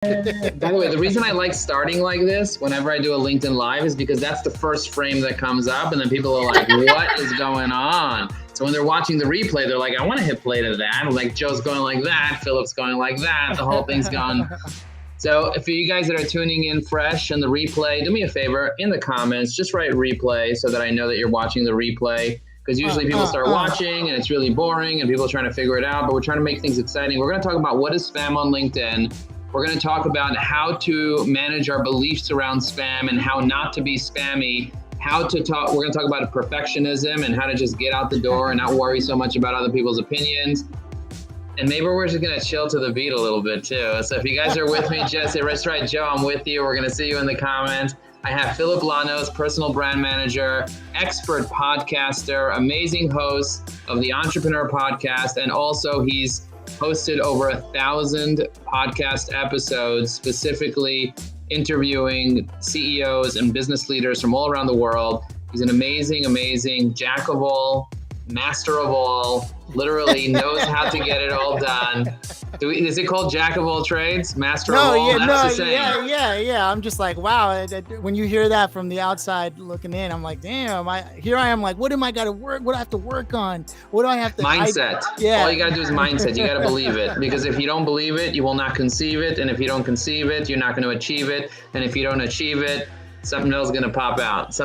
By the way, the reason I like starting like this whenever I do a LinkedIn Live is because that's the first frame that comes up, and then people are like, what is going on? So when they're watching the replay, they're like, I want to hit play to that. Like Joe's going like that, Philip's going like that, the whole thing's gone. So for you guys that are tuning in fresh and the replay, do me a favor, in the comments, just write replay so that I know that you're watching the replay. Because usually people start watching and it's really boring and people are trying to figure it out, but we're trying to make things exciting. We're going to talk about what is spam on LinkedIn. We're going to talk about how to manage our beliefs around spam and how not to be spammy. We're going to talk about perfectionism and how to just get out the door and not worry so much about other people's opinions. And maybe we're just going to chill to the beat a little bit too. So if you guys are with me, just say, that's right, Joe, I'm with you. We're going to see you in the comments. I have Philip Llanos, personal brand manager, expert podcaster, amazing host of the Entrepreneur Podcast. And also he's hosted over 1,000 podcast episodes, specifically interviewing CEOs and business leaders from all around the world. He's an amazing jack of all, master of all, literally knows how to get it all done. Is it called jack of all trades, master of all? Yeah. I'm just like, wow. When you hear that from the outside looking in, I'm like, damn. Here I am, like, what am I got to work? What do I have to work on? What do I have to? Mindset. All you got to do is mindset. You got to believe it, because if you don't believe it, you will not conceive it, and if you don't conceive it, you're not going to achieve it, and if you don't achieve it, something else is going to pop out.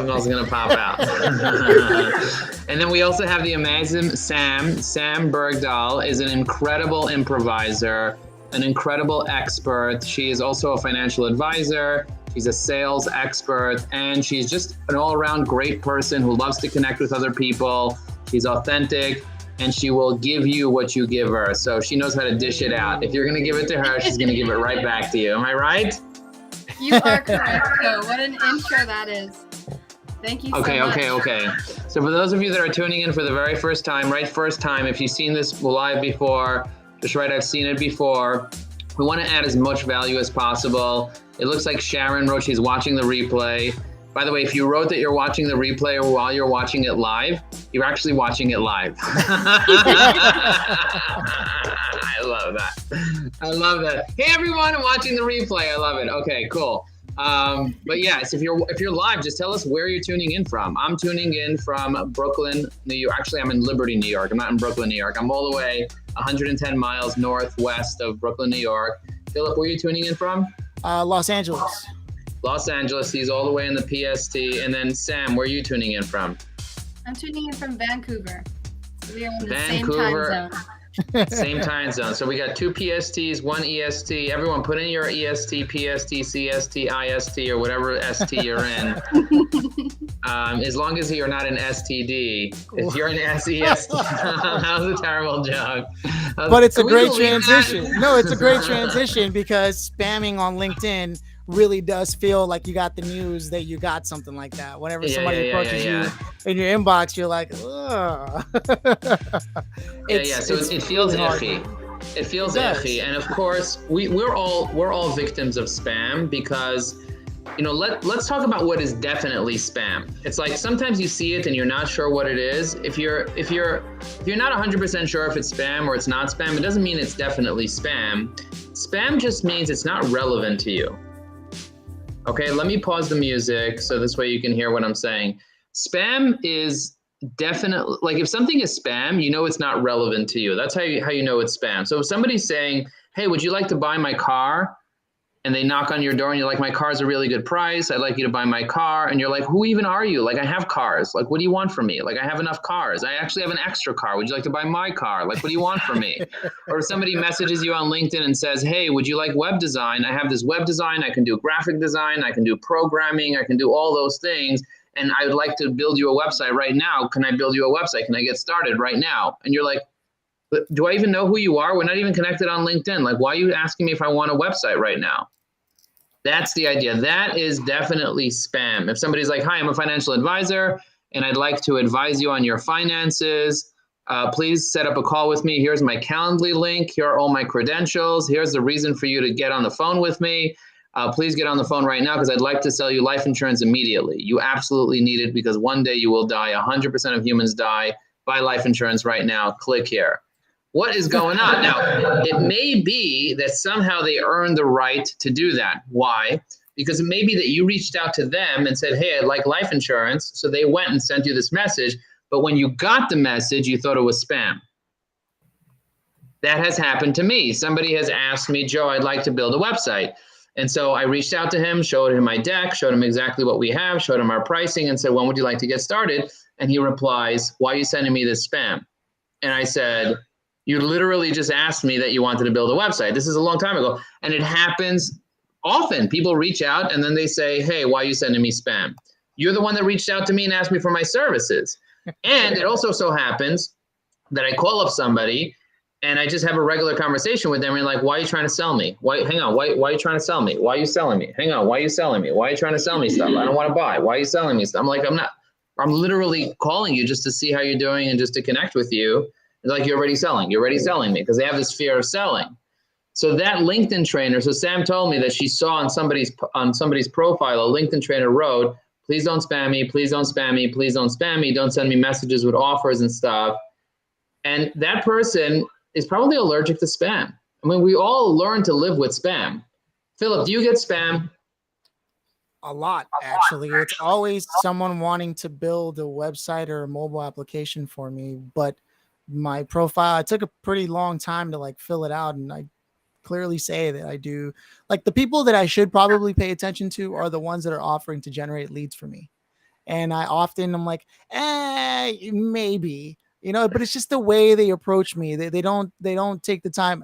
And then we also have the amazing Sam Bergdahl is an incredible improviser, an incredible expert. She is also a financial advisor. She's a sales expert, and she's just an all-around great person who loves to connect with other people. She's authentic, and she will give you what you give her. So she knows how to dish it out. If you're going to give it to her, she's going to give it right back to you. Am I right? You are correct, Joe. What an intro that is. Thank you so much. Okay. So for those of you that are tuning in for the very first time, if you've seen this live before, just write, I've seen it before. We want to add as much value as possible. It looks like Sharon wrote she's watching the replay. By the way, if you wrote that you're watching the replay or while you're watching it live, you're actually watching it live. I love that. Hey everyone, I'm watching the replay. I love it. Okay, cool. But yes, if you're live, just tell us where you're tuning in from. I'm tuning in from Brooklyn, New York. Actually, I'm in Liberty, New York. I'm not in Brooklyn, New York. I'm all the way 110 miles northwest of Brooklyn, New York. Philip, where are you tuning in from? Los Angeles. Los Angeles. He's all the way in the PST. And then Sam, where are you tuning in from? I'm tuning in from Vancouver. So we are in the Vancouver. same time zone. Same time zone. So we got 2 PSTs, 1 EST. Everyone put in your EST, PST, CST, IST, or whatever ST you're in. As long as you're not an STD. If you're an SEST, that was a terrible joke. But it's a great transition. No, it's a great transition because spamming on LinkedIn really does feel like you got the news that you got something like that. Whenever somebody approaches you in your inbox, you're like, ugh. So it feels iffy. It feels iffy. And of course, we're all victims of spam because, let's talk about what is definitely spam. It's like sometimes you see it and you're not sure what it is. If you're not 100% sure if it's spam or it's not spam, it doesn't mean it's definitely spam. Spam just means it's not relevant to you. Okay, let me pause the music so this way you can hear what I'm saying. Spam is definitely, like if something is spam, it's not relevant to you. That's how you know it's spam. So if somebody's saying, hey, would you like to buy my car? And they knock on your door and you're like, my car's a really good price. I'd like you to buy my car. And you're like, who even are you? Like, I have cars. Like, what do you want from me? Like, I have enough cars. I actually have an extra car. Would you like to buy my car? Like, what do you want from me? Or if somebody messages you on LinkedIn and says, hey, would you like web design? I have this web design. I can do graphic design. I can do programming. I can do all those things. And I would like to build you a website right now. Can I build you a website? Can I get started right now? And you're like, do I even know who you are? We're not even connected on LinkedIn. Like, why are you asking me if I want a website right now? That's the idea. That is definitely spam. If somebody's like, hi, I'm a financial advisor, and I'd like to advise you on your finances, please set up a call with me. Here's my Calendly link. Here are all my credentials. Here's the reason for you to get on the phone with me. Please get on the phone right now because I'd like to sell you life insurance immediately. You absolutely need it because one day you will die. 100% of humans die. Buy life insurance right now. Click here. What is going on? Now, it may be that somehow they earned the right to do that. Why? Because it may be that you reached out to them and said, hey, I'd like life insurance. So they went and sent you this message. But when you got the message, you thought it was spam. That has happened to me. Somebody has asked me, Joe, I'd like to build a website. And so I reached out to him, showed him my deck, showed him exactly what we have, showed him our pricing, and said, when would you like to get started? And he replies, why are you sending me this spam? And I said, you literally just asked me that you wanted to build a website. This is a long time ago. And it happens often. People reach out and then they say, hey, why are you sending me spam? You're the one that reached out to me and asked me for my services. And it also so happens that I call up somebody and I just have a regular conversation with them and like, why are you trying to sell me? Why are you trying to sell me? Why are you selling me? Hang on, why are you selling me? Why are you trying to sell me stuff? I don't want to buy. Why are you selling me stuff? I'm like, I'm literally calling you just to see how you're doing and just to connect with you. It's like, you're already selling me, because they have this fear of selling. So that LinkedIn trainer, so Sam told me that she saw on somebody's profile, a LinkedIn trainer wrote, please don't spam me, please don't spam me, please don't spam me, don't send me messages with offers and stuff. And that person is probably allergic to spam. I mean, we all learn to live with spam. Philip, do you get spam? A lot, actually. It's always someone wanting to build a website or a mobile application for me. But my profile, it took a pretty long time to like fill it out. And I clearly say that I do. Like the people that I should probably pay attention to are the ones that are offering to generate leads for me. And I'm like, maybe. But it's just the way they approach me. They don't take the time.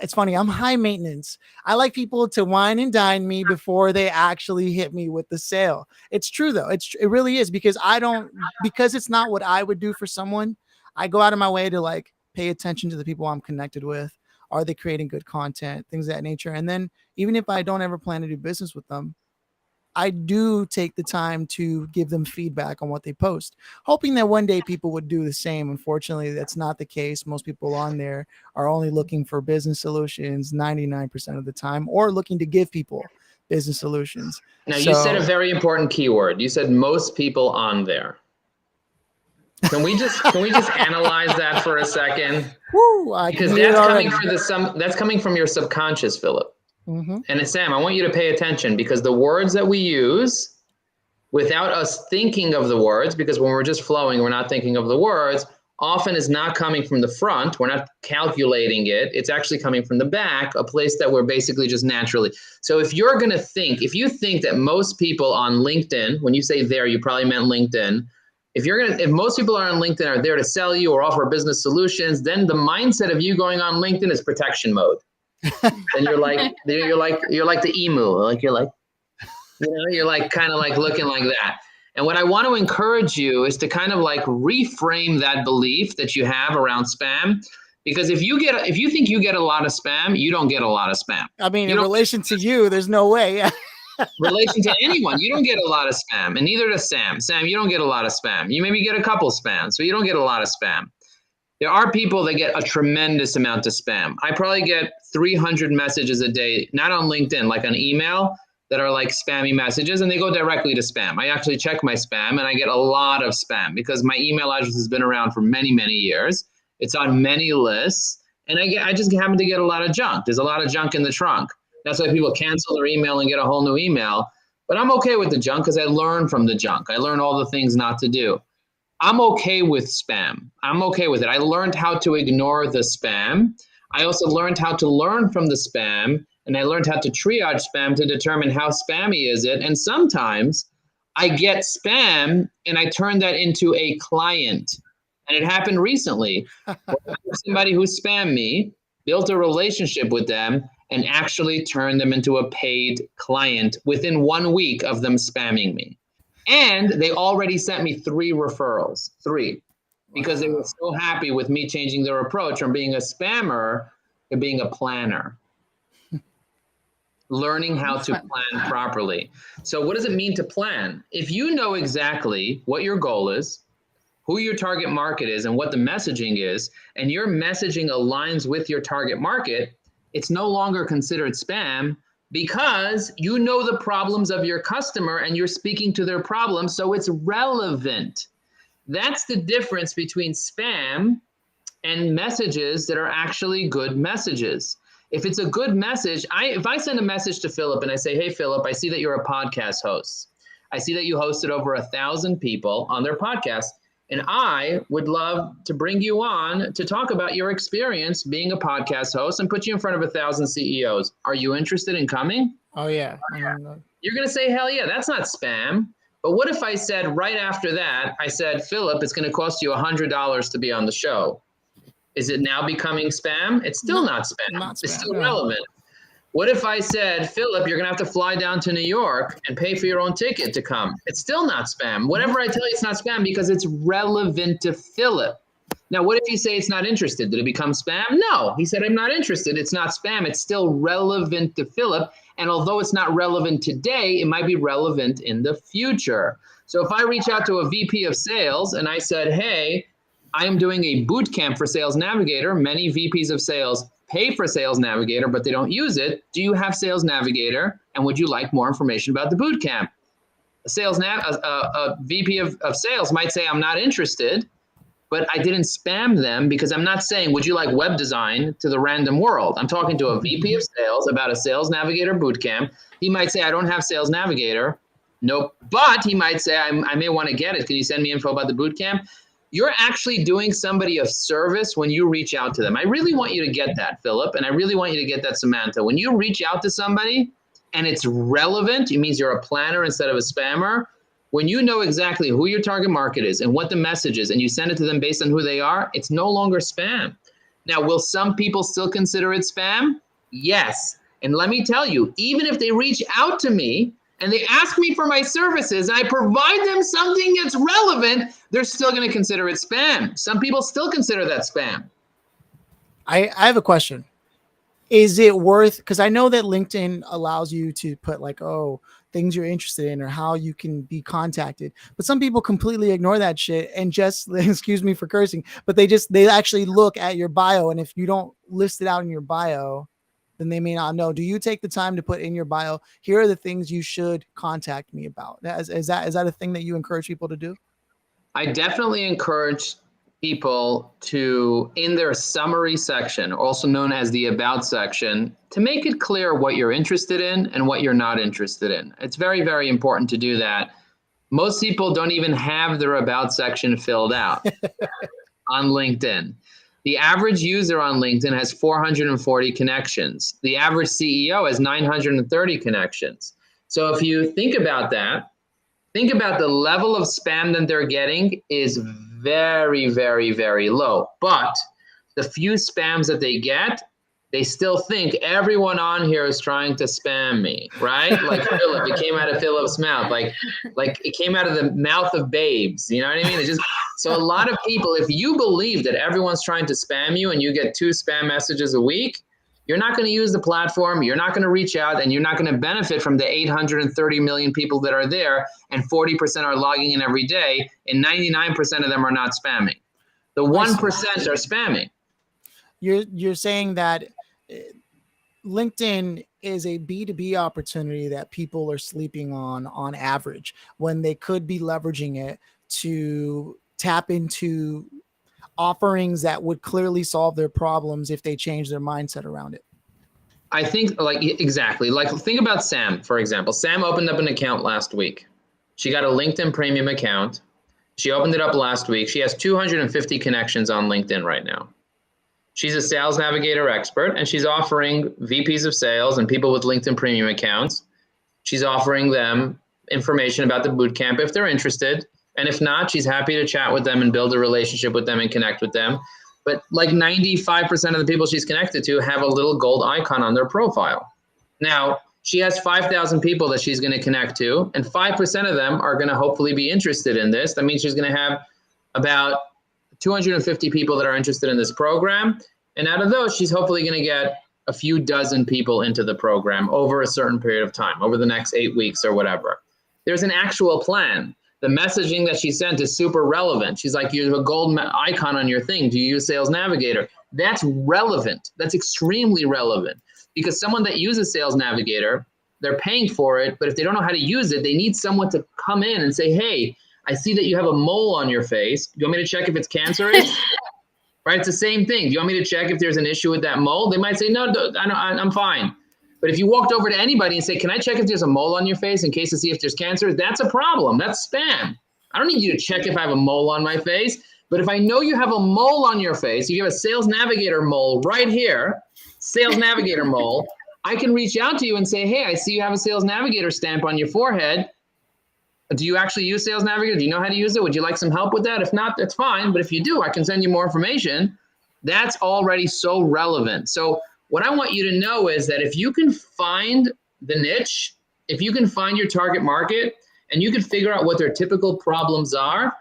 It's funny. I'm high maintenance. I like people to wine and dine me before they actually hit me with the sale. It's true though. It really is, because because it's not what I would do for someone. I go out of my way to like pay attention to the people I'm connected with. Are they creating good content, things of that nature? And then even if I don't ever plan to do business with them, I do take the time to give them feedback on what they post, hoping that one day people would do the same. Unfortunately, that's not the case. Most people on there are only looking for business solutions 99% of the time, or looking to give people business solutions. Now, you said a very important keyword. You said most people on there. Can we just analyze that for a second? Because that's coming from your subconscious, Philip. Mm-hmm. And Sam, I want you to pay attention, because the words that we use without us thinking of the words, because when we're just flowing, we're not thinking of the words, often is not coming from the front. We're not calculating it. It's actually coming from the back, a place that we're basically just naturally. So if you think that most people on LinkedIn, when you say there, you probably meant LinkedIn. If most people are on LinkedIn are there to sell you or offer business solutions, then the mindset of you going on LinkedIn is protection mode. And you're like the emu, you're like kind of like looking like that. And what I want to encourage you is to kind of like reframe that belief that you have around spam, because if you think you get a lot of spam, you don't get a lot of spam. I mean, in relation to you, there's no way. Relation to anyone, you don't get a lot of spam, and neither does Sam. Sam, you don't get a lot of spam. You maybe get a couple spam, so you don't get a lot of spam. There are people that get a tremendous amount of spam. I probably get 300 messages a day, not on LinkedIn, like on email, that are like spammy messages, and they go directly to spam. I actually check my spam, and I get a lot of spam because my email address has been around for many, many years. It's on many lists, and I just happen to get a lot of junk. There's a lot of junk in the trunk. That's why people cancel their email and get a whole new email. But I'm okay with the junk because I learn from the junk. I learn all the things not to do. I'm okay with spam. I'm okay with it. I learned how to ignore the spam. I also learned how to learn from the spam, and I learned how to triage spam to determine how spammy is it. And sometimes I get spam and I turn that into a client. And it happened recently. Somebody who spammed me, built a relationship with them, and actually turned them into a paid client within 1 week of them spamming me. And they already sent me 3 referrals, 3, because they were so happy with me changing their approach from being a spammer to being a planner. Learning how to plan properly. So what does it mean to plan? If you know exactly what your goal is, who your target market is, and what the messaging is, and your messaging aligns with your target market, it's no longer considered spam, because you know the problems of your customer and you're speaking to their problems, so it's relevant. That's the difference between spam and messages that are actually good messages. If it's a good message, if I send a message to Philip and I say, hey, Philip, I see that you're a podcast host. I see that you hosted over 1,000 people on their podcast. And I would love to bring you on to talk about your experience being a podcast host and put you in front of 1,000 CEOs. Are you interested in coming? Oh, yeah. You're going to say, hell yeah, that's not spam. But what if I said right after that, I said, Philip, it's going to cost you $100 to be on the show. Is it now becoming spam? It's still not spam. It's still relevant. What if I said, Philip, you're going to have to fly down to New York and pay for your own ticket to come? It's still not spam. Whatever I tell you, it's not spam because it's relevant to Philip. Now, what if you say it's not interested? Did it become spam? No. He said, I'm not interested. It's not spam. It's still relevant to Philip. And although it's not relevant today, it might be relevant in the future. So if I reach out to a VP of sales and I said, hey, I am doing a boot camp for Sales Navigator. Many VPs of sales pay for Sales Navigator, but they don't use it. Do you have Sales Navigator? And would you like more information about the boot camp? A VP of sales might say, I'm not interested, but I didn't spam them because I'm not saying, would you like web design to the random world? I'm talking to a VP of sales about a Sales Navigator boot camp. He might say, I don't have Sales Navigator. Nope. But he might say, I may want to get it. Can you send me info about the boot camp? You're actually doing somebody a service when you reach out to them. I really want you to get that, Philip, and I really want you to get that, Samantha. When you reach out to somebody and it's relevant, it means you're a planner instead of a spammer. When you know exactly who your target market is and what the message is, and you send it to them based on who they are, it's no longer spam. Now, will some people still consider it spam? Yes. And let me tell you, even if they reach out to me and they ask me for my services and I provide them something that's relevant, they're still going to consider it spam. Some people still consider that spam. I have a question. Is it worth, because I know that LinkedIn allows you to put like, oh, things you're interested in or how you can be contacted. But some people completely ignore that shit and just, excuse me for cursing, but they actually look at your bio. And if you don't list it out in your bio, then they may not know. Do you take the time to put in your bio, here are the things you should contact me about? Is that a thing that you encourage people to do? I definitely encourage people to, in their summary section, also known as the about section, to make it clear what you're interested in and what you're not interested in. It's very, very important to do that. Most people don't even have their about section filled out on LinkedIn. The average user on LinkedIn has 440 connections. The average CEO has 930 connections. So if you think about that, think about the level of spam that they're getting is very, very, very low. But the few spams that they get, they still think everyone on here is trying to spam me, right? Like Philip, it came out of Philip's mouth, like it came out of the mouth of babes. You know what I mean? It's just, so a lot of people, if you believe that everyone's trying to spam you and you get 2 spam messages a week, you're not going to use the platform, you're not going to reach out, and you're not going to benefit from the 830 million people that are there, and 40% are logging in every day, and 99% of them are not spamming. The 1% are spamming. You're saying that LinkedIn is a B2B opportunity that people are sleeping on average, when they could be leveraging it to tap into offerings that would clearly solve their problems if they change their mindset around it. I think exactly. Like think about Sam, for example. Sam opened up an account last week. She got a LinkedIn premium account. She opened it up last week. She has 250 connections on LinkedIn right now. She's a Sales Navigator expert, and she's offering VPs of sales and people with LinkedIn premium accounts. She's offering them information about the bootcamp if they're interested. And if not, she's happy to chat with them and build a relationship with them and connect with them. But like 95% of the people she's connected to have a little gold icon on their profile. Now, she has 5,000 people that she's going to connect to, and 5% of them are going to hopefully be interested in this. That means she's going to have about 250 people that are interested in this program. And out of those, she's hopefully going to get a few dozen people into the program over a certain period of time, over the next 8 weeks or whatever. There's an actual plan. The messaging that she sent is super relevant. She's like, you have a gold icon on your thing. Do you use Sales Navigator? That's relevant. That's extremely relevant, because someone that uses Sales Navigator, they're paying for it, but if they don't know how to use it, they need someone to come in and say, hey, I see that you have a mole on your face. Do you want me to check if it's cancerous? right? It's the same thing. Do you want me to check if there's an issue with that mole? They might say, no, I'm fine. But if you walked over to anybody and say, can I check if there's a mole on your face in case to see if there's cancer? That's a problem. That's spam. I don't need you to check if I have a mole on my face. But if I know you have a mole on your face, if you have a Sales Navigator mole right here, Sales Navigator mole, I can reach out to you and say, hey, I see you have a Sales Navigator stamp on your forehead. Do you actually use Sales Navigator? Do you know how to use it? Would you like some help with that? If not, that's fine. But if you do, I can send you more information. That's already so relevant. So what I want you to know is that if you can find the niche, if you can find your target market and you can figure out what their typical problems are,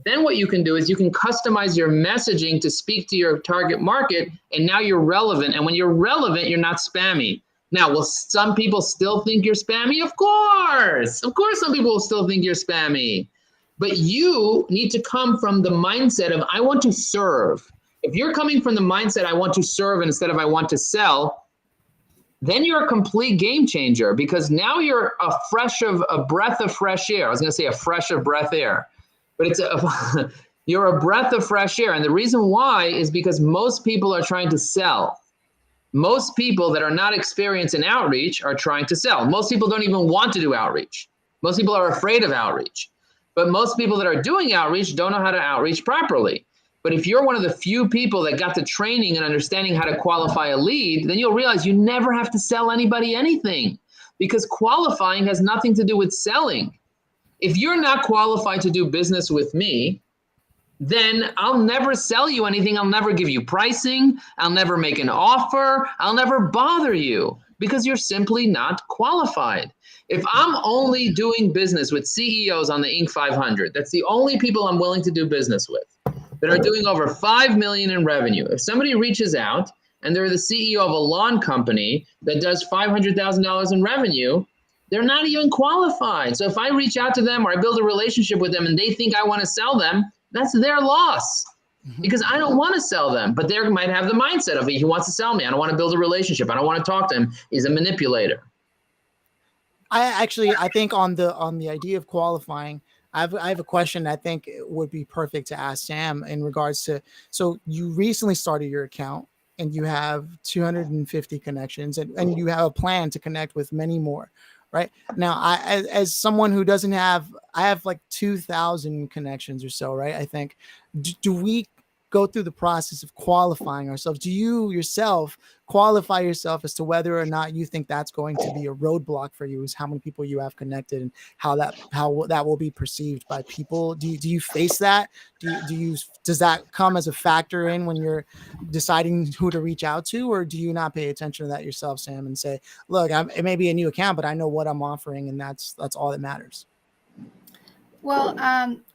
then what you can do is you can customize your messaging to speak to your target market, and now you're relevant. And when you're relevant, you're not spammy. Now, will some people still think you're spammy? Of course. Of course, some people will still think you're spammy. But you need to come from the mindset of, I want to serve. If you're coming from the mindset, I want to serve instead of I want to sell, then you're a complete game changer, because now you're a breath of fresh air. I was going to say a fresh of breath air, but you're a breath of fresh air. And the reason why is because most people are trying to sell. Most people that are not experienced in outreach are trying to sell. Most people don't even want to do outreach. Most people are afraid of outreach. But most people that are doing outreach don't know how to outreach properly. But if you're one of the few people that got the training and understanding how to qualify a lead, then you'll realize you never have to sell anybody anything, because qualifying has nothing to do with selling. If you're not qualified to do business with me, then I'll never sell you anything. I'll never give you pricing. I'll never make an offer. I'll never bother you, because you're simply not qualified. If I'm only doing business with CEOs on the Inc. 500, that's the only people I'm willing to do business with, that are doing over 5 million in revenue. If somebody reaches out and they're the CEO of a lawn company that does $500,000 in revenue, they're not even qualified. So if I reach out to them or I build a relationship with them and they think I want to sell them, that's their loss, because I don't want to sell them. But they might have the mindset of, he wants to sell me. I don't want to build a relationship. I don't want to talk to him. He's a manipulator. I think on the idea of qualifying, I have a question I think would be perfect to ask Sam in regards to, so you recently started your account and you have 250 connections and you have a plan to connect with many more, right? Now, as someone who doesn't have, I have like 2,000 connections or so, right? I think, do we go through the process of qualifying ourselves? Do you yourself qualify yourself as to whether or not you think that's going to be a roadblock for you, is how many people you have connected and how that will be perceived by people? Do you face that? Does that come as a factor in when you're deciding who to reach out to, or do you not pay attention to that yourself, Sam, and say, look, it may be a new account, but I know what I'm offering, and that's all that matters? Well,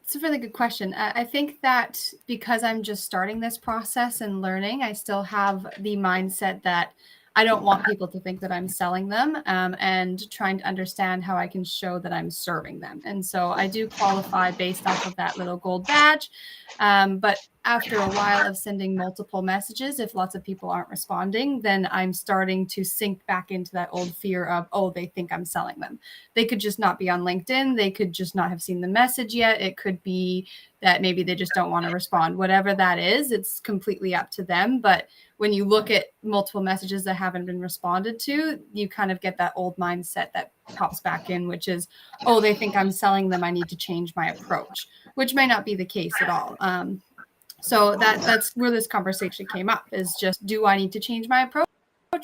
it's a really good question. I think that because I'm just starting this process and learning, I still have the mindset that I don't want people to think that I'm selling them, and trying to understand how I can show that I'm serving them. And so I do qualify based off of that little gold badge. But after a while of sending multiple messages, if lots of people aren't responding, then I'm starting to sink back into that old fear of, oh, they think I'm selling them. They could just not be on LinkedIn. They could just not have seen the message yet. It could be that maybe they just don't want to respond. Whatever that is, it's completely up to them. But when you look at multiple messages that haven't been responded to, you kind of get that old mindset that pops back in, which is, oh, they think I'm selling them. I need to change my approach, which may not be the case at all. So that's where this conversation came up, is just, do I need to change my approach,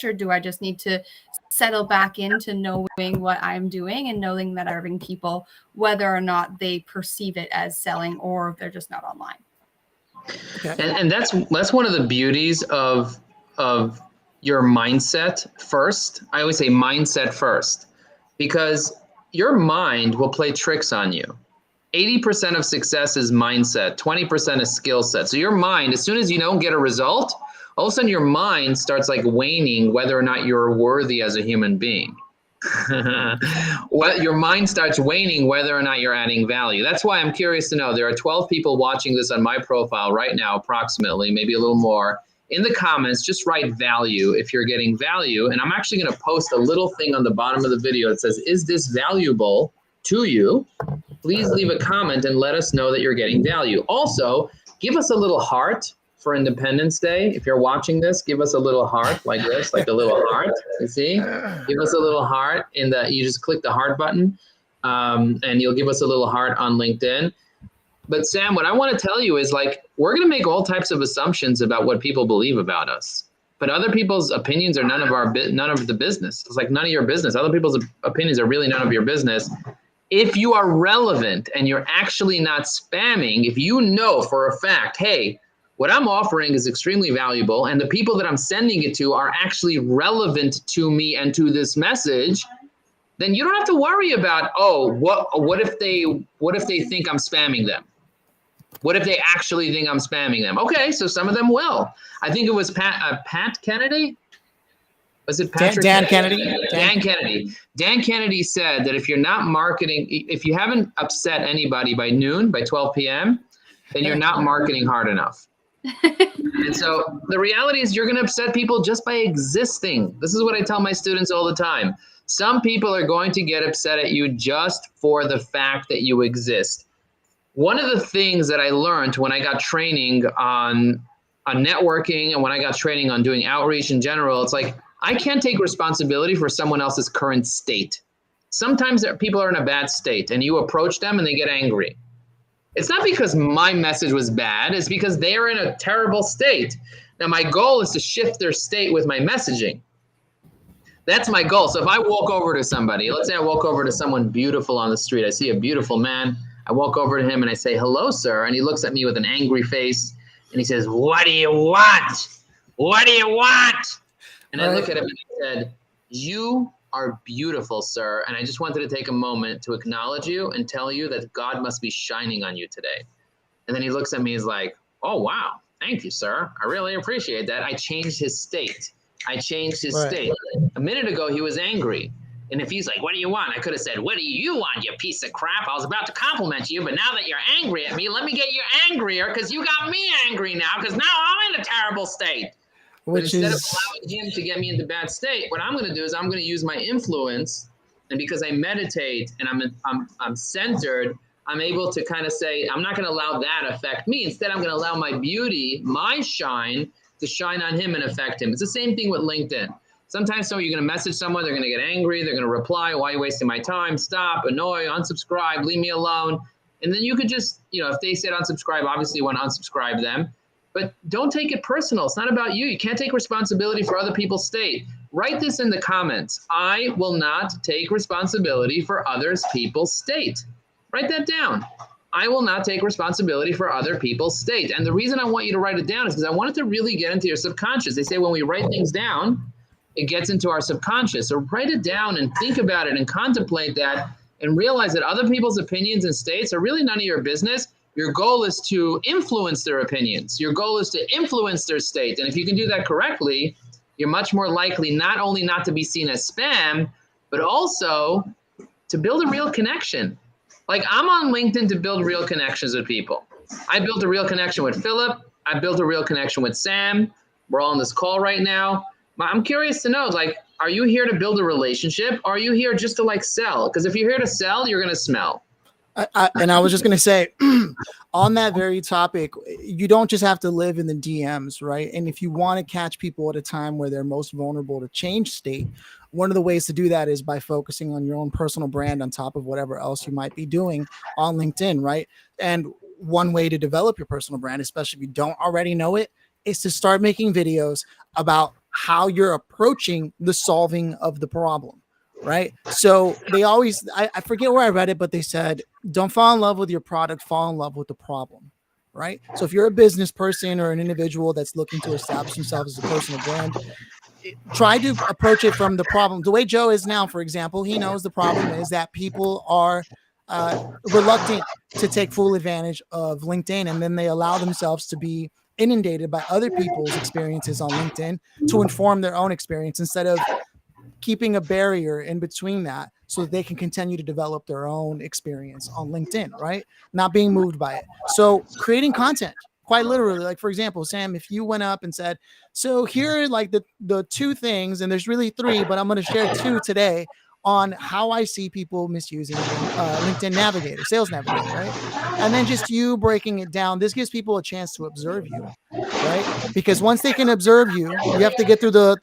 or do I just need to settle back into knowing what I'm doing and knowing that I'm serving people, whether or not they perceive it as selling or they're just not online. Okay. And that's one of the beauties of your mindset first. I always say mindset first, because your mind will play tricks on you. 80% of success is mindset, 20% is skill set. So your mind, as soon as you don't get a result, all of a sudden your mind starts like waning whether or not you're worthy as a human being. Your mind starts waning whether or not you're adding value. That's why I'm curious to know, there are 12 people watching this on my profile right now, approximately, maybe a little more. In the comments, just write value if you're getting value. And I'm actually going to post a little thing on the bottom of the video that says, is this valuable to you? Please leave a comment and let us know that you're getting value. Also, give us a little heart for Independence Day. If you're watching this, give us a little heart like this, like a little heart. You see? Give us a little heart you just click the heart button, and you'll give us a little heart on LinkedIn. But Sam, what I want to tell you is like, we're going to make all types of assumptions about what people believe about us. But other people's opinions are none of the business. It's like none of your business. Other people's opinions are really none of your business. If you are relevant and you're actually not spamming, if you know for a fact, hey, what I'm offering is extremely valuable, and the people that I'm sending it to are actually relevant to me and to this message, then you don't have to worry about, what if they think I'm spamming them? What if they actually think I'm spamming them? Okay, so some of them will. I think it was Pat Kennedy. Was it Patrick? Dan Kennedy? Dan Kennedy. Dan Kennedy said that if you're not marketing, if you haven't upset anybody by noon, by 12 p.m., then you're not marketing hard enough. And so the reality is you're going to upset people just by existing. This is what I tell my students all the time. Some people are going to get upset at you just for the fact that you exist. One of the things that I learned when I got training on networking and when I got training on doing outreach in general, it's like, I can't take responsibility for someone else's current state. Sometimes people are in a bad state and you approach them and they get angry. It's not because my message was bad, it's because they're in a terrible state. Now, my goal is to shift their state with my messaging. That's my goal. So if I walk over to somebody, let's say I walk over to someone beautiful on the street, I see a beautiful man, I walk over to him and I say, hello, sir. And he looks at me with an angry face and he says, what do you want? What do you want? And I look at him and I said, you are beautiful, sir. And I just wanted to take a moment to acknowledge you and tell you that God must be shining on you today. And then he looks at me, he's like, oh, wow. Thank you, sir. I really appreciate that. I changed his state. State. A minute ago, he was angry. And if he's like, what do you want? I could have said, what do you want, you piece of crap? I was about to compliment you, but now that you're angry at me, let me get you angrier because you got me angry now because now I'm in a terrible state. Instead of allowing him to get me into bad state, what I'm going to do is I'm going to use my influence. And because I meditate and I'm centered, I'm able to kind of say, I'm not going to allow that affect me. Instead, I'm going to allow my beauty, my shine, to shine on him and affect him. It's the same thing with LinkedIn. Sometimes you're going to message someone, they're going to get angry, they're going to reply, why are you wasting my time? Stop, annoy, unsubscribe, leave me alone. And then you could just, if they said unsubscribe, obviously you want to unsubscribe them. But don't take it personal. It's not about you. You can't take responsibility for other people's state. Write this in the comments. I will not take responsibility for other people's state. Write that down. I will not take responsibility for other people's state. And the reason I want you to write it down is because I want it to really get into your subconscious. They say when we write things down, it gets into our subconscious. So write it down and think about it and contemplate that and realize that other people's opinions and states are really none of your business. Your goal is to influence their opinions. Your goal is to influence their state. And if you can do that correctly, you're much more likely not only not to be seen as spam, but also to build a real connection. Like I'm on LinkedIn to build real connections with people. I built a real connection with Philip. I built a real connection with Sam. We're all on this call right now. I'm curious to know, are you here to build a relationship? Or are you here just to sell? Because if you're here to sell, you're going to smell. And I was just going to say, on that very topic, you don't just have to live in the DMs, right? And if you want to catch people at a time where they're most vulnerable to change state, one of the ways to do that is by focusing on your own personal brand on top of whatever else you might be doing on LinkedIn, right? And one way to develop your personal brand, especially if you don't already know it, is to start making videos about how you're approaching the solving of the problem. Right. So they always, I forget where I read it, but they said, don't fall in love with your product, fall in love with the problem. Right. So if you're a business person or an individual that's looking to establish themselves as a personal brand, try to approach it from the problem. The way Joe is now, for example, he knows the problem is that people are reluctant to take full advantage of LinkedIn, and then they allow themselves to be inundated by other people's experiences on LinkedIn to inform their own experience instead of keeping a barrier in between that so that they can continue to develop their own experience on LinkedIn, right? Not being moved by it. So creating content, quite literally, like for example, Sam, if you went up and said, so here are the two things, and there's really three, but I'm going to share two today on how I see people misusing LinkedIn Navigator, Sales Navigator, right? And then just you breaking it down. This gives people a chance to observe you. right? Because once they can observe you, you have to get through the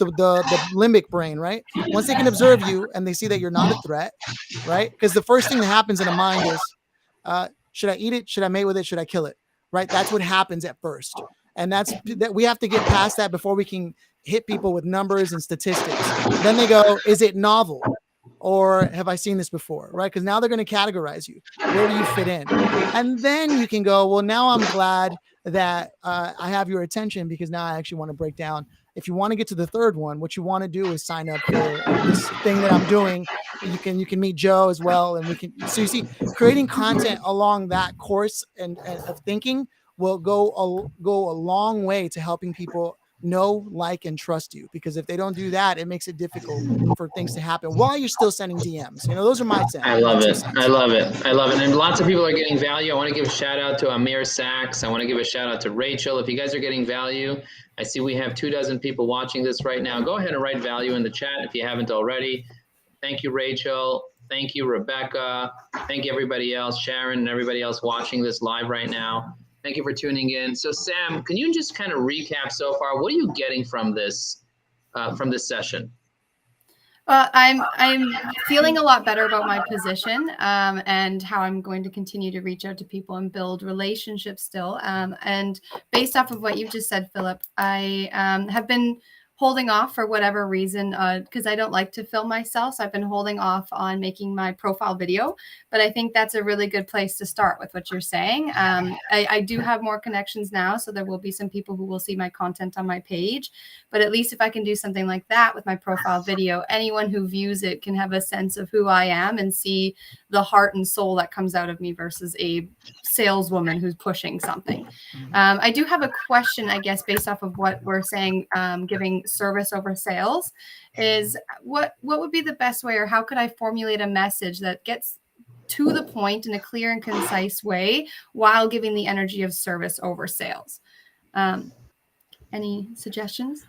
limbic brain, right? Once they can observe you and they see that you're not a threat, right? Because the first thing that happens in a mind is, should I eat it? Should I mate with it? Should I kill it? Right? That's what happens at first. And that we have to get past that before we can hit people with numbers and statistics. Then they go, is it novel? Or have I seen this before? Right? Because now they're going to categorize you. Where do you fit in? And then you can go, well, now I'm glad that I have your attention, because now I actually want to break down. If you want to get to the third one, what you want to do is sign up for this thing that I'm doing. You can meet Joe as well. And we can, so you see, creating content along that course and of thinking will go a long way to helping people know, like, and trust you. Because if they don't do that, it makes it difficult for things to happen while you're still sending DMs. You know, those are my 10. I love it. I love it. I love it. And lots of people are getting value. I want to give a shout out to Amir Sachs. I want to give a shout out to Rachel. If you guys are getting value, I see we have 24 people watching this right now. Go ahead and write value in the chat if you haven't already. Thank you, Rachel. Thank you, Rebecca. Thank you, everybody else, Sharon and everybody else watching this live right now. Thank you for tuning in. So Sam, can you just kind of recap so far? What are you getting from this session? I'm feeling a lot better about my position and how I'm going to continue to reach out to people and build relationships still. And based off of what you've just said, Philip, I have been holding off for whatever reason, because I don't like to film myself. So I've been holding off on making my profile video, but I think that's a really good place to start with what you're saying. I do have more connections now, so there will be some people who will see my content on my page, but at least if I can do something like that with my profile video, anyone who views it can have a sense of who I am and see the heart and soul that comes out of me versus a saleswoman who's pushing something. I do have a question, I guess, based off of what we're saying, giving service over sales, is what would be the best way, or how could I formulate a message that gets to the point in a clear and concise way while giving the energy of service over sales? Any suggestions?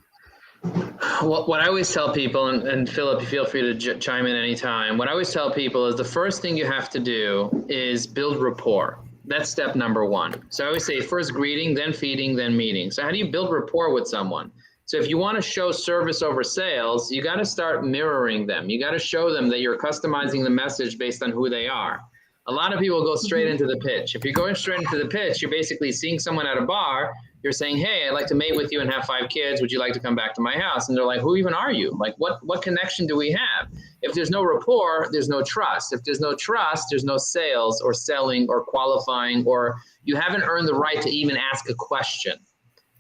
Well, what I always tell people, and Philip, feel free to chime in anytime. What I always tell people is the first thing you have to do is build rapport. That's step number one. So I always say first greeting, then feeding, then meeting. So how do you build rapport with someone? So if you want to show service over sales, you got to start mirroring them. You got to show them that you're customizing the message based on who they are. A lot of people go straight into the pitch. If you're going straight into the pitch, you're basically seeing someone at a bar. You're saying, hey, I'd like to mate with you and have 5 kids. Would you like to come back to my house? And they're like, who even are you? Like, what connection do we have? If there's no rapport, there's no trust. If there's no trust, there's no sales or selling or qualifying, or you haven't earned the right to even ask a question.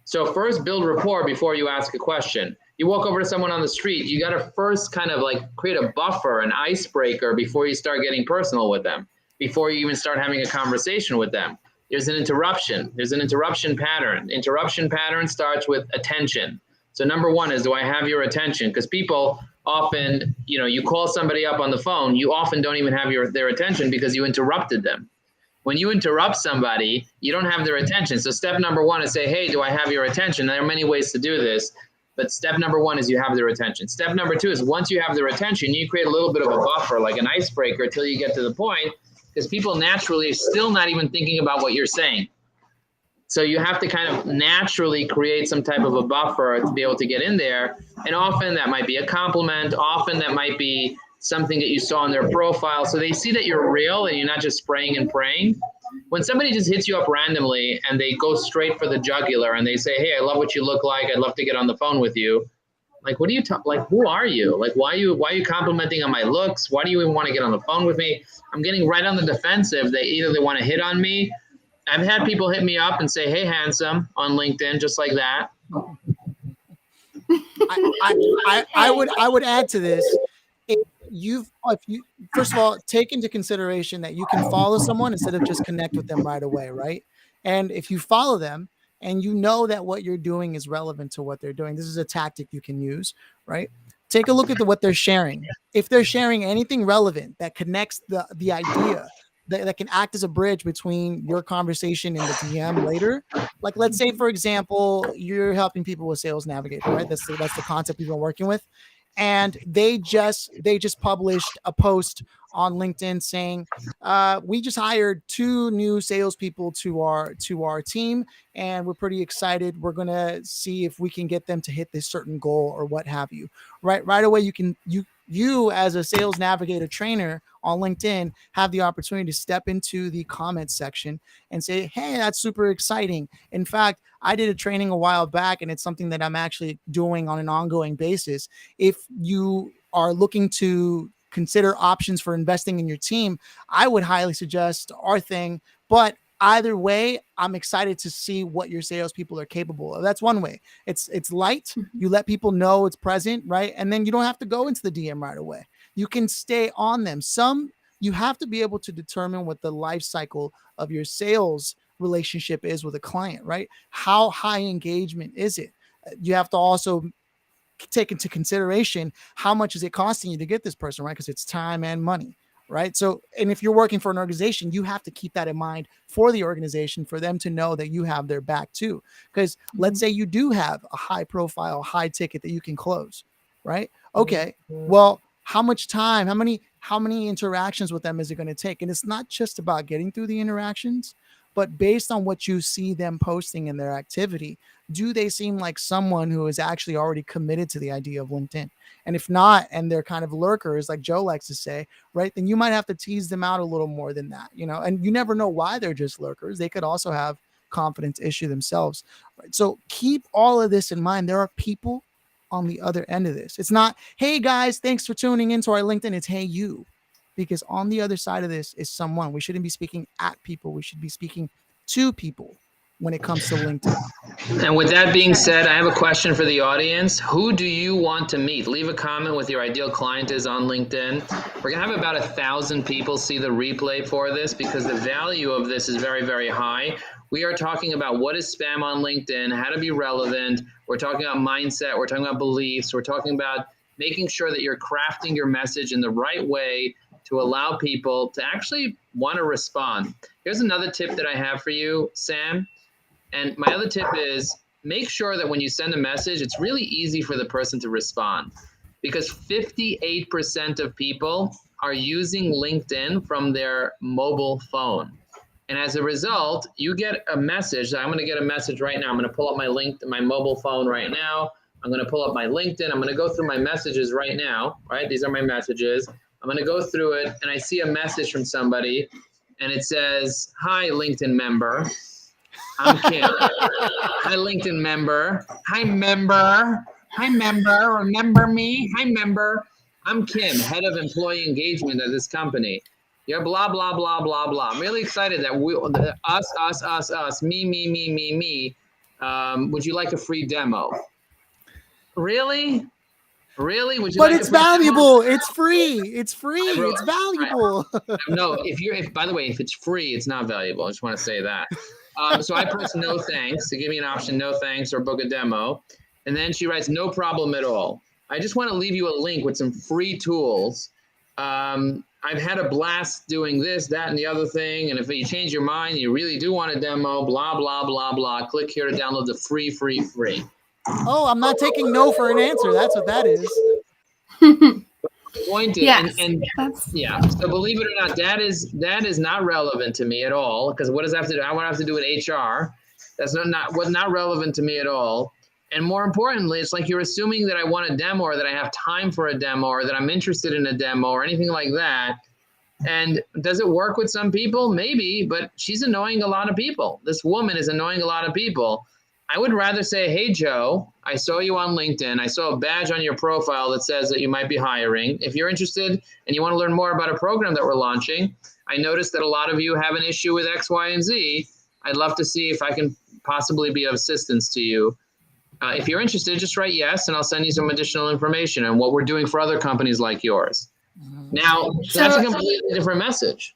So first build rapport before you ask a question. You walk over to someone on the street, you got to first kind of like create a buffer, an icebreaker before you start getting personal with them, before you even start having a conversation with them. There's an interruption. There's an interruption pattern. Interruption pattern starts with attention. So number one is, do I have your attention? Because people often, you call somebody up on the phone, you often don't even have their attention because you interrupted them. When you interrupt somebody, you don't have their attention. So step number one is say, hey, do I have your attention? There are many ways to do this, but step number one is you have their attention. Step number two is once you have their attention, you create a little bit of a buffer, like an icebreaker, until you get to the point, because people naturally are still not even thinking about what you're saying. So you have to kind of naturally create some type of a buffer to be able to get in there. And often that might be a compliment. Often that might be something that you saw on their profile. So they see that you're real and you're not just spraying and praying. When somebody just hits you up randomly and they go straight for the jugular and they say, hey, I love what you look like. I'd love to get on the phone with you. Like, what do you like? Who are you? Like, why are you complimenting on my looks? Why do you even want to get on the phone with me? I'm getting right on the defensive. They want to hit on me. I've had people hit me up and say, hey, handsome, on LinkedIn, just like that. I would add to this. If you first of all, take into consideration that you can follow someone instead of just connect with them right away, right? And if you follow them and you know that what you're doing is relevant to what they're doing, this is a tactic you can use, right? Take a look at what they're sharing. If they're sharing anything relevant that connects the idea, that can act as a bridge between your conversation and the DM later. Like, let's say, for example, you're helping people with Sales Navigator, right? That's the concept you've been working with. and they just published a post on LinkedIn saying, we just hired 2 new salespeople to our team, and we're pretty excited. We're gonna see if we can get them to hit this certain goal or what have you. Right away, you as a sales navigator trainer on LinkedIn have the opportunity to step into the comments section and say, hey, that's super exciting. In fact, I did a training a while back, and it's something that I'm actually doing on an ongoing basis. If you are looking to consider options for investing in your team, I would highly suggest our thing. But either way, I'm excited to see what your salespeople are capable of. That's one way. It's light. You let people know it's present, right? And then you don't have to go into the DM right away. You can stay on them. You have to be able to determine what the life cycle of your sales relationship is with a client, right? How high engagement is it? You have to also take into consideration how much is it costing you to get this person, right? Because it's time and money, right? So, and if you're working for an organization, you have to keep that in mind for the organization, for them to know that you have their back too. Because let's say you do have a high profile, high ticket that you can close, right? Okay, well, how much time, how many interactions with them is it going to take? And it's not just about getting through the interactions, but based on what you see them posting in their activity, do they seem like someone who is actually already committed to the idea of LinkedIn? And if not, and they're kind of lurkers, like Joe likes to say, right, then you might have to tease them out a little more than that, and you never know why they're just lurkers. They could also have confidence issue themselves, right? So keep all of this in mind. There are people on the other end of this. It's not, hey guys, thanks for tuning into our LinkedIn. It's hey you. Because on the other side of this is someone. We shouldn't be speaking at people. We should be speaking to people when it comes to LinkedIn. And with that being said, I have a question for the audience. Who do you want to meet? Leave a comment with your ideal client is on LinkedIn. We're going to have about 1,000 people see the replay for this because the value of this is very, very high. We are talking about what is spam on LinkedIn, how to be relevant. We're talking about mindset. We're talking about beliefs. We're talking about making sure that you're crafting your message in the right way to allow people to actually want to respond. Here's another tip that I have for you, Sam. And my other tip is make sure that when you send a message, it's really easy for the person to respond, because 58% of people are using LinkedIn from their mobile phone. And as a result, you get a message. I'm going to get a message right now. I'm going to pull up my mobile phone right now. I'm going to pull up my LinkedIn. I'm going to go through my messages right now, right? These are my messages. I'm going to go through it, and I see a message from somebody, and it says, hi, LinkedIn member. I'm Kim. Hi, LinkedIn member. Hi, member. Hi, member. Remember me? Hi, member. I'm Kim, head of employee engagement at this company. You're blah, blah, blah, blah, blah. I'm really excited that us, me. Would you like a free demo? Really? Really? Would you but like it's valuable. It's free. It's free. It's valuable. No, by the way, if it's free, it's not valuable. I just want to say that. So I press no thanks to give me an option, no thanks, or book a demo. And then she writes, no problem at all. I just want to leave you a link with some free tools. I've had a blast doing this, that, and the other thing. And if you change your mind, you really do want a demo, blah, blah, blah, blah. Click here to download the free. Oh, I'm not taking no for an answer. That's what that is. Point is, yes. and yeah. So believe it or not, that is not relevant to me at all. Because what does that have to do? I would have to do with HR. That's not relevant to me at all. And more importantly, it's like you're assuming that I want a demo, or that I have time for a demo, or that I'm interested in a demo, or anything like that. And does it work with some people? Maybe, but she's annoying a lot of people. This woman is annoying a lot of people. I would rather say, hey, Joe, I saw you on LinkedIn. I saw a badge on your profile that says that you might be hiring. If you're interested and you want to learn more about a program that we're launching, I noticed that a lot of you have an issue with X, Y, and Z. I'd love to see if I can possibly be of assistance to you. If you're interested, just write yes, and I'll send you some additional information on what we're doing for other companies like yours. Now, that's a completely different message.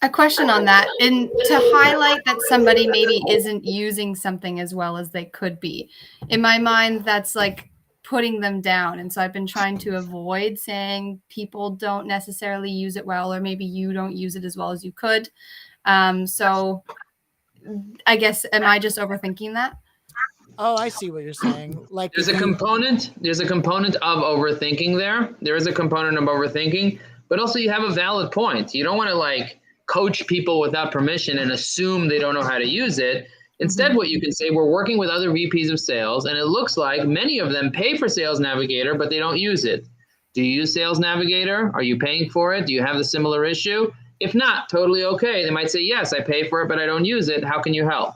A question on that, and to highlight that somebody maybe isn't using something as well as they could be. In my mind, that's like putting them down. And so I've been trying to avoid saying people don't necessarily use it well, or maybe you don't use it as well as you could. So I guess, am I just overthinking that? Oh, I see what you're saying. Like there's a component of overthinking there. There is a component of overthinking, but also you have a valid point. You don't want to like coach people without permission and assume they don't know how to use it. Instead, what you can say, we're working with other VPs of sales, and it looks like many of them pay for Sales Navigator, but they don't use it. Do you use Sales Navigator? Are you paying for it? Do you have the similar issue? If not, totally okay. They might say, yes, I pay for it, but I don't use it. How can you help?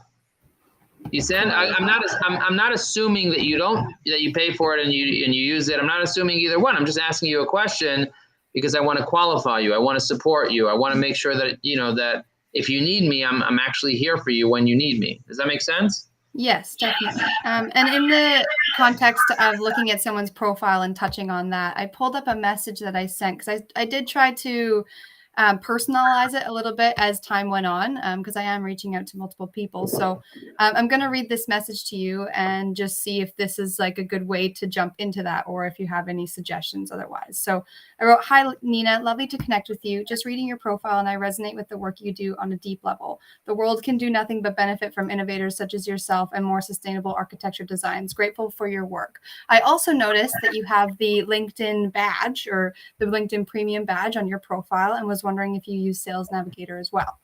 You said I'm not assuming that you pay for it and you use it. I'm not assuming either one. I'm just asking you a question because I want to qualify you. I want to support you. I want to make sure that that if you need me, I'm actually here for you when you need me. Does that make sense? Yes, definitely. And in the context of looking at someone's profile and touching on that, I pulled up a message that I sent because I did try to personalize it a little bit as time went on, because I am reaching out to multiple people. So I'm going to read this message to you and just see if this is like a good way to jump into that, or if you have any suggestions otherwise. So I wrote, "Hi, Nina, lovely to connect with you. Just reading your profile and I resonate with the work you do on a deep level. The world can do nothing but benefit from innovators such as yourself and more sustainable architecture designs. Grateful for your work. I also noticed that you have the LinkedIn badge, or the LinkedIn Premium badge, on your profile, and was wondering if you use Sales Navigator as well."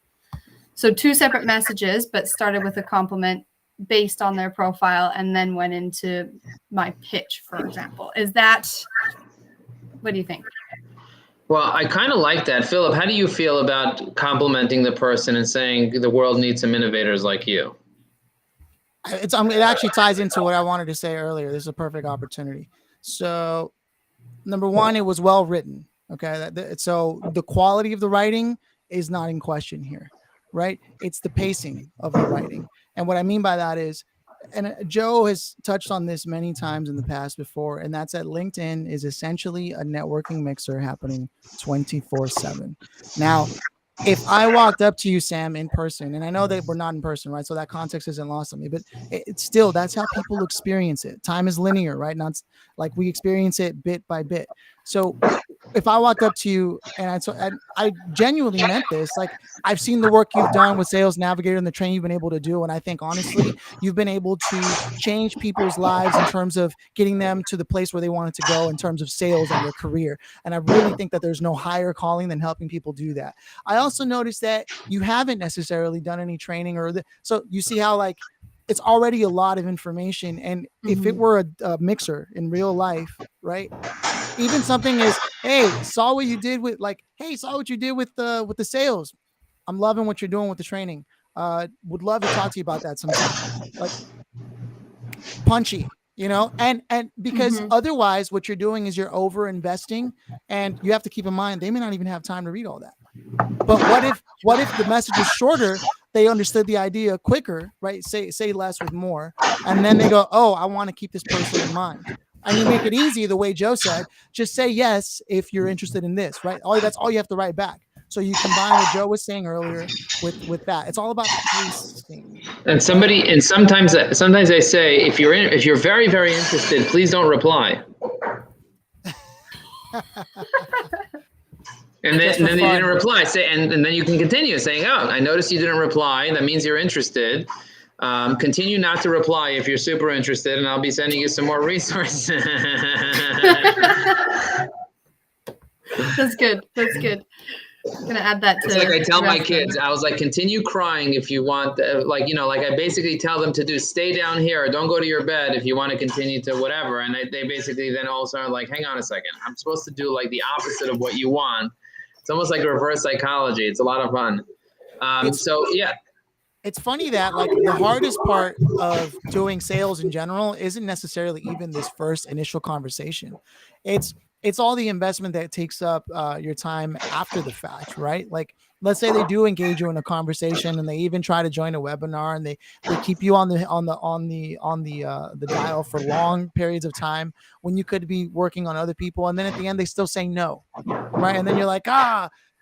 So 2 separate messages, but started with a compliment based on their profile and then went into my pitch, for example. What do you think? Well, I kind of like that. Philip, how do you feel about complimenting the person and saying the world needs some innovators like you? It actually ties into what I wanted to say earlier. This is a perfect opportunity. So, number one, it was well written. Okay. So the quality of the writing is not in question here, right? It's the pacing of the writing. And what I mean by that is, and Joe has touched on this many times in the past before, and that's that LinkedIn is essentially a networking mixer happening 24/7. Now, if I walked up to you, Sam, in person, and I know that we're not in person, right? So that context isn't lost on me, but it's still, that's how people experience it. Time is linear, right? Not like we experience it bit by bit. So if I walked up to you and I genuinely meant this, like, I've seen the work you've done with Sales Navigator and the training you've been able to do. And I think honestly, you've been able to change people's lives in terms of getting them to the place where they wanted to go in terms of sales and their career. And I really think that there's no higher calling than helping people do that. I also noticed that you haven't necessarily done any training so you see how like it's already a lot of information. And if it were a mixer in real life, right? Even something is, hey, saw what you did with the sales. I'm loving what you're doing with the training. Would love to talk to you about that sometime. Like punchy, and because otherwise what you're doing is you're over investing, and you have to keep in mind, they may not even have time to read all that. But what if the message is shorter? They understood the idea quicker, right? Say less with more. And then they go, oh, I want to keep this person in mind. And you make it easy the way Joe said, just say yes if you're interested in this, right? That's all you have to write back. So you combine what Joe was saying earlier with that. It's all about pacing. And sometimes I say, if you're very, very interested, please don't reply. And then they didn't reply. And then you can continue saying, oh, I noticed you didn't reply. That means you're interested. Continue not to reply if you're super interested, and I'll be sending you some more resources. That's good. I'm gonna add that to. It's like I tell my kids, I was like, continue crying if you want, like I basically tell them to do, stay down here, don't go to your bed if you want to continue to whatever. And they basically then also are like, hang on a second, I'm supposed to do like the opposite of what you want. It's almost like reverse psychology. It's a lot of fun. So yeah. It's funny that like the hardest part of doing sales in general isn't necessarily even this first initial conversation. It's all the investment that takes up your time after the fact, right? Like, let's say they do engage you in a conversation and they even try to join a webinar, and they keep you on the dial for long periods of time when you could be working on other people, and then at the end they still say no, right? And then you're like,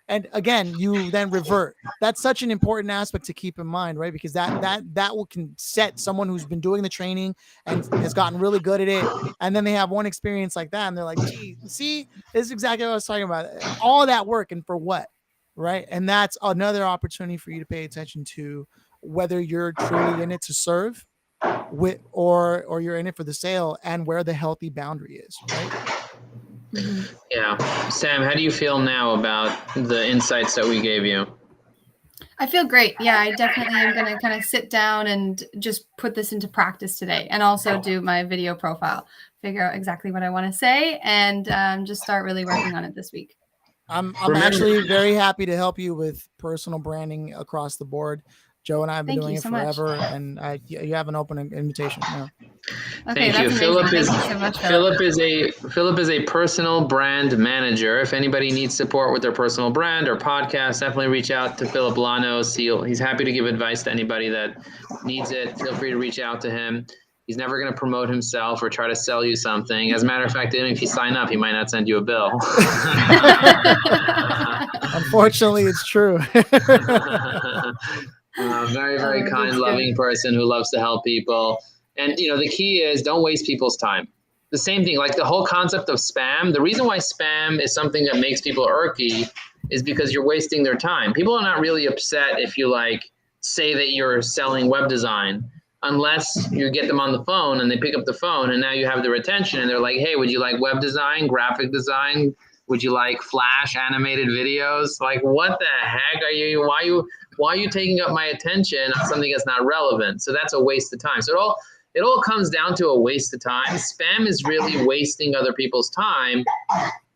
and again, you then revert. That's such an important aspect to keep in mind, right? Because that can set someone who's been doing the training and has gotten really good at it, and then they have one experience like that, and they're like, gee, see, this is exactly what I was talking about. All that work, and for what, right? And that's another opportunity for you to pay attention to whether you're truly in it to serve, or you're in it for the sale, and where the healthy boundary is, right? Mm-hmm. Yeah. Sam, how do you feel now about the insights that we gave you? I feel great. Yeah, I definitely am going to kind of sit down and just put this into practice today, and also do my video profile, figure out exactly what I want to say, and just start really working on it this week. I'm actually very happy to help you with personal branding across the board. Joe and I have been doing it forever, and you have an open invitation. Yeah. Okay, Thank you. Philip is so much, Philip is a personal brand manager. If anybody needs support with their personal brand or podcast, definitely reach out to Philip Lanos. He's happy to give advice to anybody that needs it. Feel free to reach out to him. He's never going to promote himself or try to sell you something. As a matter of fact, even if you sign up, he might not send you a bill. Unfortunately, it's true. Very, very kind, loving person who loves to help people. And, the key is don't waste people's time. The same thing, like the whole concept of spam. The reason why spam is something that makes people irky is because you're wasting their time. People are not really upset if you say that you're selling web design, unless you get them on the phone and they pick up the phone and now you have their attention and they're like, hey, would you like web design, graphic design? Would you like Flash animated videos? Like, what the heck are you? Why are you taking up my attention on something that's not relevant? So that's a waste of time. So it all comes down to a waste of time. Spam is really wasting other people's time.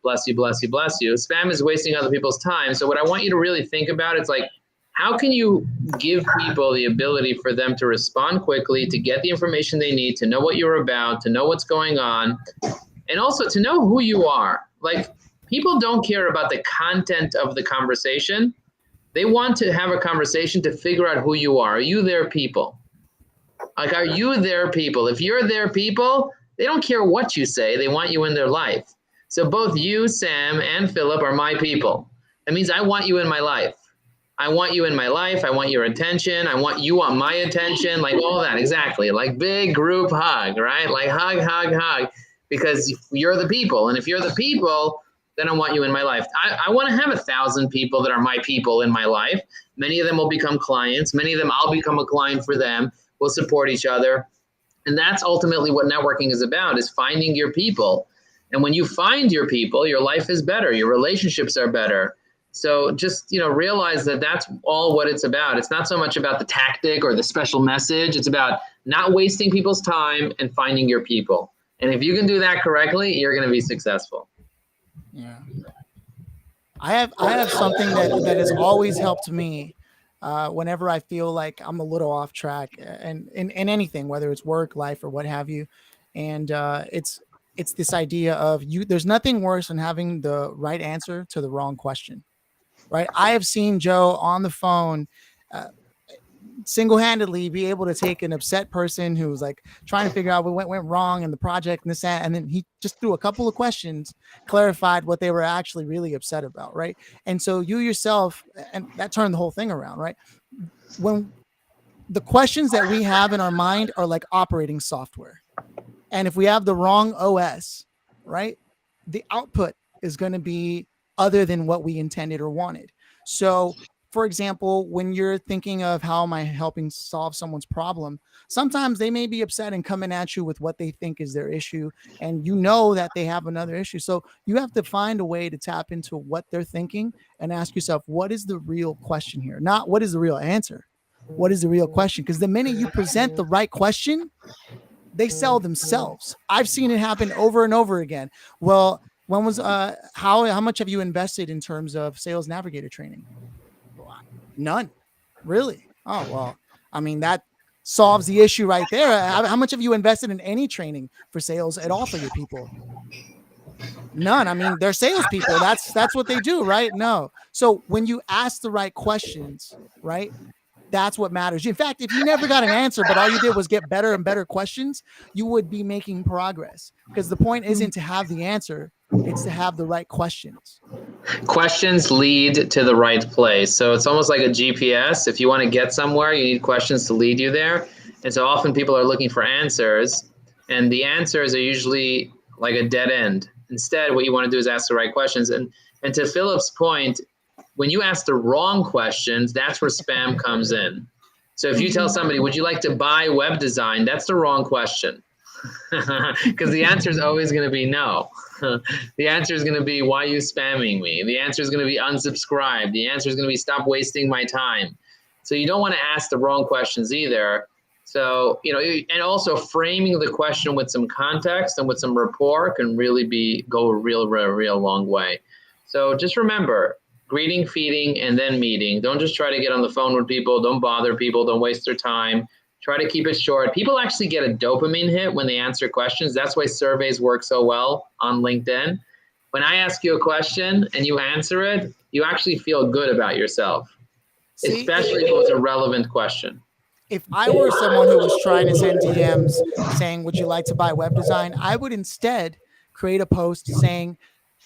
Bless you, bless you, bless you. Spam is wasting other people's time. So what I want you to really think about is how can you give people the ability for them to respond quickly, to get the information they need, to know what you're about, to know what's going on, and also to know who you are. People don't care about the content of the conversation. They want to have a conversation to figure out who you are. Are you their people? Are you their people? If you're their people, they don't care what you say. They want you in their life. So both you, Sam, and Philip are my people. That means I want you in my life. I want you in my life. I want your attention. You want my attention, all that. Exactly. Big group hug, right? Hug, hug, hug, because you're the people. And if you're the people, then I want you in my life. I want to have 1,000 people that are my people in my life. Many of them will become clients. Many of them, I'll become a client for them. We'll support each other. And that's ultimately what networking is about, is finding your people. And when you find your people, your life is better. Your relationships are better. So just, realize that that's all what it's about. It's not so much about the tactic or the special message. It's about not wasting people's time and finding your people. And if you can do that correctly, you're going to be successful. Yeah. I have something that has always helped me whenever I feel like I'm a little off track and in anything, whether it's work, life, or what have you. And it's this idea of there's nothing worse than having the right answer to the wrong question. Right. I have seen Joe on the phone single-handedly be able to take an upset person who's trying to figure out what went wrong in the project and this, that, and then he just threw a couple of questions, clarified what they were actually really upset about. Right. And so you yourself, and that turned the whole thing around. Right. When the questions that we have in our mind are like operating software. And if we have the wrong OS, right, the output is going to be other than what we intended or wanted. So, for example, when you're thinking of how am I helping solve someone's problem, sometimes they may be upset and coming at you with what they think is their issue, and that they have another issue. So you have to find a way to tap into what they're thinking and ask yourself, what is the real question here? Not what is the real answer. What is the real question? Because the minute you present the right question, they sell themselves. I've seen it happen over and over again. Well, when was how much have you invested in terms of Sales Navigator training? None, really. Oh, well, I mean, that solves the issue right there. How much have you invested in any training for sales at all for your people? None. I mean, they're salespeople. That's what they do, right? No. So when you ask the right questions, right, that's what matters. In fact, if you never got an answer, but all you did was get better and better questions, you would be making progress, because the point isn't to have the answer. It's to have the right questions. Questions lead to the right place. So it's almost like a GPS. If you want to get somewhere, you need questions to lead you there. And so often people are looking for answers, and the answers are usually like a dead end. Instead, what you want to do is ask the right questions. And to Philip's point, when you ask the wrong questions, that's where spam comes in. So if you tell somebody, would you like to buy web design? That's the wrong question. Because the answer is always going to be no. The answer is going to be, why are you spamming me? The answer is going to be unsubscribe. The answer is going to be, stop wasting my time. So you don't want to ask the wrong questions either. So, and also framing the question with some context and with some rapport can really go a real long way. So just remember, greeting, feeding, and then meeting. Don't just try to get on the phone with people. Don't bother people. Don't waste their time. Try to keep it short. People actually get a dopamine hit when they answer questions. That's why surveys work so well on LinkedIn. When I ask you a question and you answer it, you actually feel good about yourself, especially if it was a relevant question. If I were someone who was trying to send DMs saying, would you like to buy web design? I would instead create a post saying,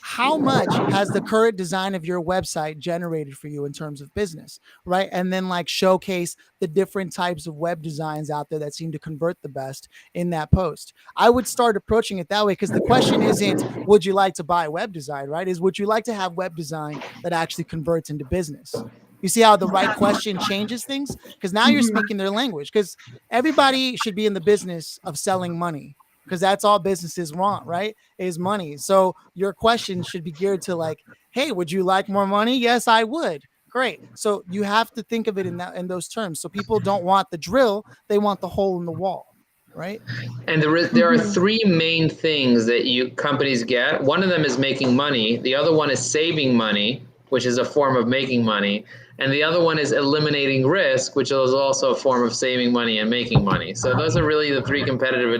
how much has the current design of your website generated for you in terms of business, right? And then like showcase the different types of web designs out there that seem to convert the best in that post. I would start approaching it that way, because the question isn't, would you like to buy web design, right? Is, would you like to have web design that actually converts into business? You see how the right question changes things? Because now you're speaking their language, because everybody should be in the business of selling money, because that's all businesses want, right? Is money. So your question should be geared to like, hey, would you like more money? Yes, I would. Great. So you have to think of it in those terms. So people don't want the drill, they want the hole in the wall, right? And there are three main things that companies get. One of them is making money. The other one is saving money, which is a form of making money. And the other one is eliminating risk, which is also a form of saving money and making money. So those are really the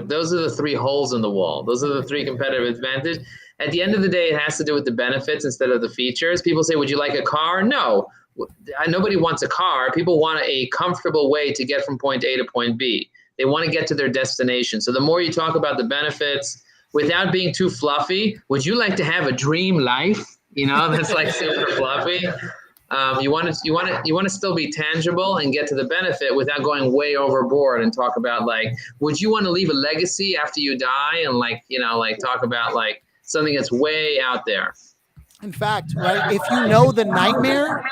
those are the three holes in the wall. Those are the three competitive advantages. At the end of the day, it has to do with the benefits instead of the features. People say, would you like a car? No, nobody wants a car. People want a comfortable way to get from point A to point B. They want to get to their destination. So the more you talk about the benefits without being too fluffy, would you like to have a dream life? That's like super fluffy. You want to still be tangible and get to the benefit without going way overboard and talk about like, would you want to leave a legacy after you die? And talk about like something that's way out there. In fact, right, if you know the nightmare,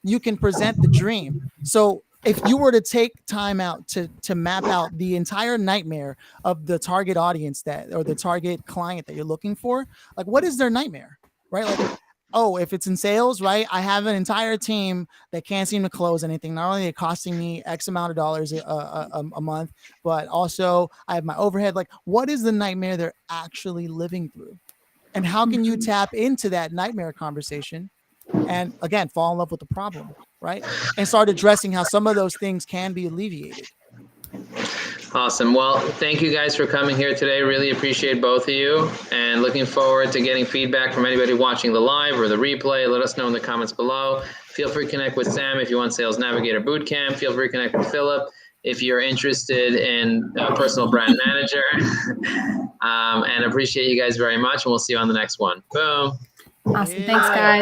you can present the dream. So if you were to take time out to map out the entire nightmare of the target audience or the target client that you're looking for, like, what is their nightmare, right? Like, oh, if it's in sales, right, I have an entire team that can't seem to close anything. Not only are they costing me X amount of dollars a month, but also I have my overhead. Like, what is the nightmare they're actually living through? And how can you tap into that nightmare conversation and, again, fall in love with the problem, right? And start addressing how some of those things can be alleviated. Awesome. Well, thank you guys for coming here today. Really appreciate both of you, and looking forward to getting feedback from anybody watching the live or the replay. Let us know in the comments below. Feel free to connect with Sam if you want Sales Navigator Bootcamp. Feel free to connect with Philip if you're interested in a personal brand manager. And appreciate you guys very much, and we'll see you on the next one. Boom. Awesome. Thanks, guys.